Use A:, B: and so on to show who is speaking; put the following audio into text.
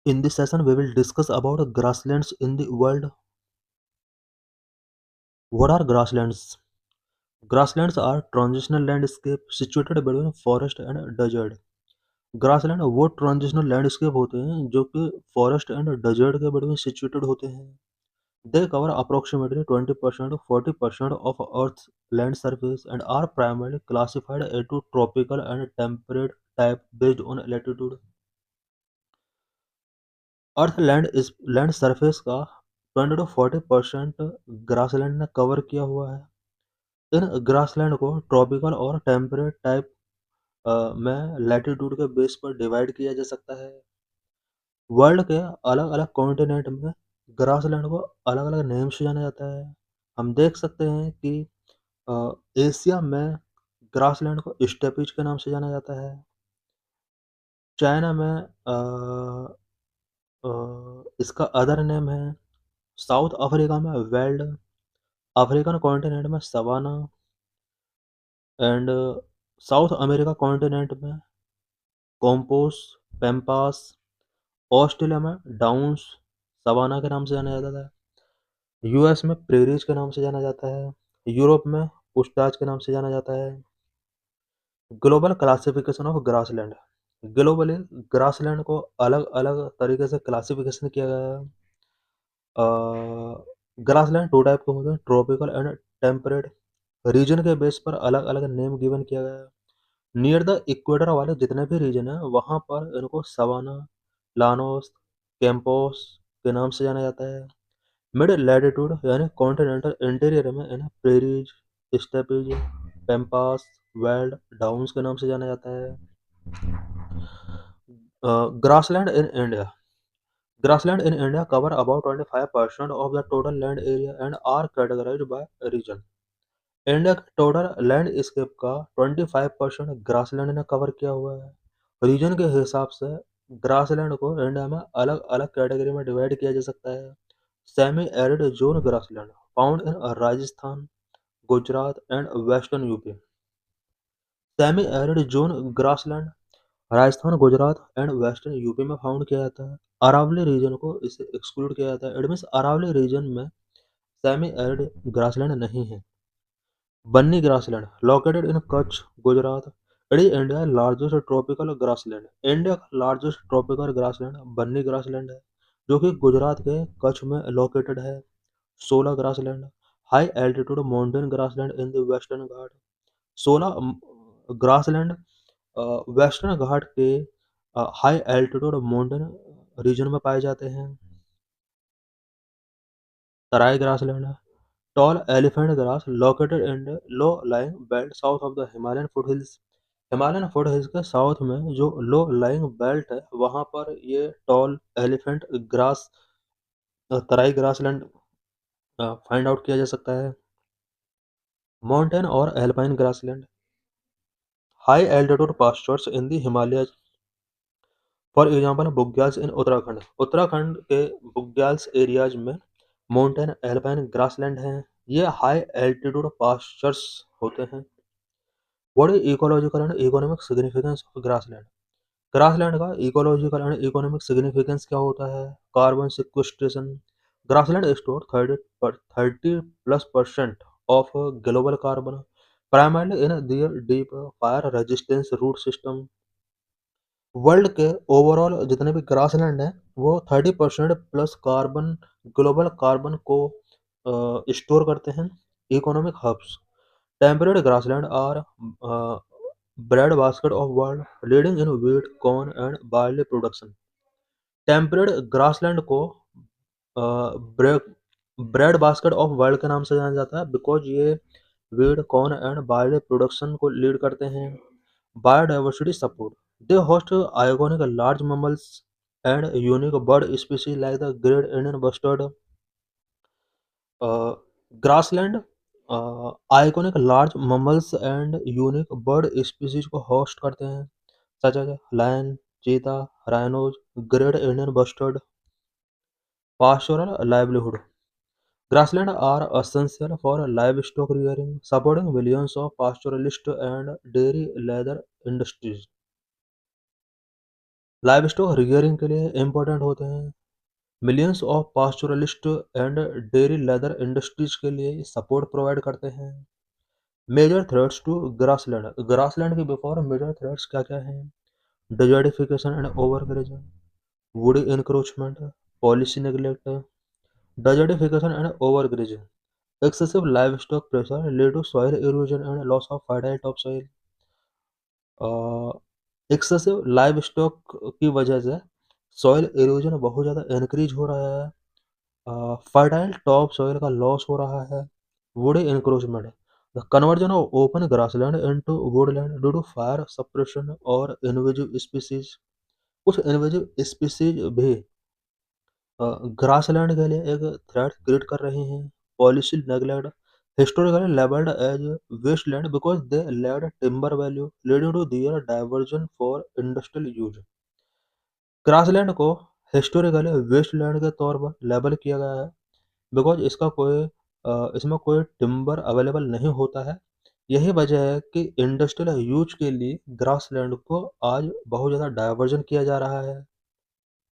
A: In this session, we will discuss about grasslands in the world. What are grasslands? Grasslands are transitional landscape situated between forest and desert. Grassland वो transitional landscape होते हैं जो कि forest and desert के बीच में situated होते हैं. दे cover approximately 20% to 40% of Earth's land surface and are primarily classified into tropical and temperate type based on latitude. Earth land surface का 20 to 40% ग्रासलैंड ने कवर किया हुआ है. इन ग्रासलैंड को ट्रॉपिकल और टेम्परेट टाइप में लैटिट्यूड के base पर डिवाइड किया जा सकता है. वर्ल्ड के अलग अलग कॉन्टिनेंट में ग्रासलैंड को अलग अलग नेम से जाना जाता है. हम देख सकते हैं कि एशिया में ग्रासलैंड को स्टेपीज के नाम से जाना जाता है. चाइना में इसका अदर नेम है. साउथ अफ्रीका में वेल्ड, अफ्रीकन कॉन्टिनेंट में savanna and South America continent में कॉम्पोस, पैम्पास, ऑस्ट्रेलिया में डाउन्स, सवाना के नाम से जाना जाता है. यूएस में प्रेरीज के नाम से जाना जाता है. यूरोप में पुस्ताज के नाम से जाना जाता है. Global classification of grassland. Globally grassland को अलग अलग तरीके से क्लासिफिकेशन किया गया है. ग्रासलैंड टू टाइप के होते हैं, ट्रॉपिकल एंड टेम्परेट. रीजन के बेस पर अलग अलग नेम गिवन किया गया है. नियर द इक्वेटर वाले जितने भी रीजन है वहाँ पर इनको सवाना, लानोस, कैंपोस के नाम से जाना जाता है. मिड लैटिट्यूड यानी कॉन्टिनेंटल इंटीरियर में इन्हें प्रेरीज, स्टेपीज, पैम्पास, वेल्ड, डाउन्स के नाम से जाना जाता है. Grassland in India. Grassland in India cover about 25% of the total land area and are categorized by region. India के टोटल लैंडस्केप का 25% ग्रासलैंड ने कवर किया हुआ है. रीजन के हिसाब से ग्रासलैंड को इंडिया में अलग अलग कैटेगरी में डिवाइड किया जा सकता है. Semi arid zone grassland found in Rajasthan, Gujarat and western UP. Semi arid zone grassland Rajasthan, Gujarat and western UP में फाउंड किया जाता है. अरावली रीजन को इसे एक्सक्लूड किया जाता है. इट मीन्स अरावली रीजन में सेमी एरिड ग्रासलैंड नहीं है. Banni grassland located in Kutch, Gujarat. It is India largest tropical grassland. India का largest tropical grassland Banni grassland है जो कि गुजरात के कच्छ में लोकेटेड है. 16 grassland. High altitude mountain grassland in the western Ghat. 16 grassland western Ghat के हाई एल्टीट्यूड माउंटेन रीजन में पाए जाते हैं. Terai grassland tall elephant grass located in the low lying belt south of the Himalayan foothills. Himalayan foothills के साउथ में जो low lying belt है वहां पर ये tall elephant grass Terai grassland find out किया जा सकता है. माउंटेन और alpine grassland high altitude pastures in the Himalayas. For example bugyals in Uttarakhand. Uttarakhand के बुग्याल्स एरियाज में माउंटेन एल्पाइन ग्रासलैंड हैं. ये हाई एल्टीट्यूड पास्चर्स होते हैं. What is ecological and economic significance of grassland. Grassland का इकोलॉजिकल एंड इकोनॉमिक सिग्निफिकेंस क्या होता है. Carbon sequestration. Grassland store 30+% of global carbon primarily in their deep fire resistance root system. World के overall जितने भी grassland हैं वो 30% plus carbon, global carbon को स्टोर करते हैं. Economic hubs. Temperate grassland are bread basket of world leading in wheat, corn and barley production. Temperate grassland को bread basket of world के नाम से जाना जाता है बिकॉज ये wheat, corn and barley production को लीड करते हैं. Biodiversity support. They host iconic large mammals and unique bird species like the great Indian bustard. Uh, Grassland iconic large mammals and unique bird species को host करते हैं such as lion, cheetah, rhinos, great Indian bustard. Pastoral livelihood. Grassland are essential for livestock rearing, supporting millions of pastoralists and dairy leather industries. Livestock rearing के लिए important होते हैं। Millions of pastoralist and dairy leather industries के लिए support provide करते हैं। Major threats to grassland, grassland के before major threats क्या क्या हैं? Desertification and overgrazing, woody encroachment, policy neglect, desertification and overgrazing, excessive livestock pressure lead to soil erosion and loss of fertile topsoil। Excessive livestock की वजह से soil erosion बहुत ज़्यादा increase हो रहा है। फर्टाइल टॉप सॉइल का लॉस हो रहा है। Wood encroachment, the conversion of open grassland into woodland due to fire suppression और इन्वेजिव स्पीसीज। कुछ इन्वेजिव स्पीसीज भी ग्रासलैंड के लिए एक थ्रेट क्रिएट कर रहे हैं। Policy neglect, historically labeled as wasteland because they lacked timber value, leading to their diversion for industrial use। Grassland को हिस्टोरिकली वेस्टलैंड के तौर पर लेबल किया गया है बिकॉज इसमें कोई टिम्बर अवेलेबल नहीं होता है। यही वजह है कि इंडस्ट्रियल यूज के लिए ग्रासलैंड को आज बहुत ज़्यादा डाइवर्जन किया जा रहा है।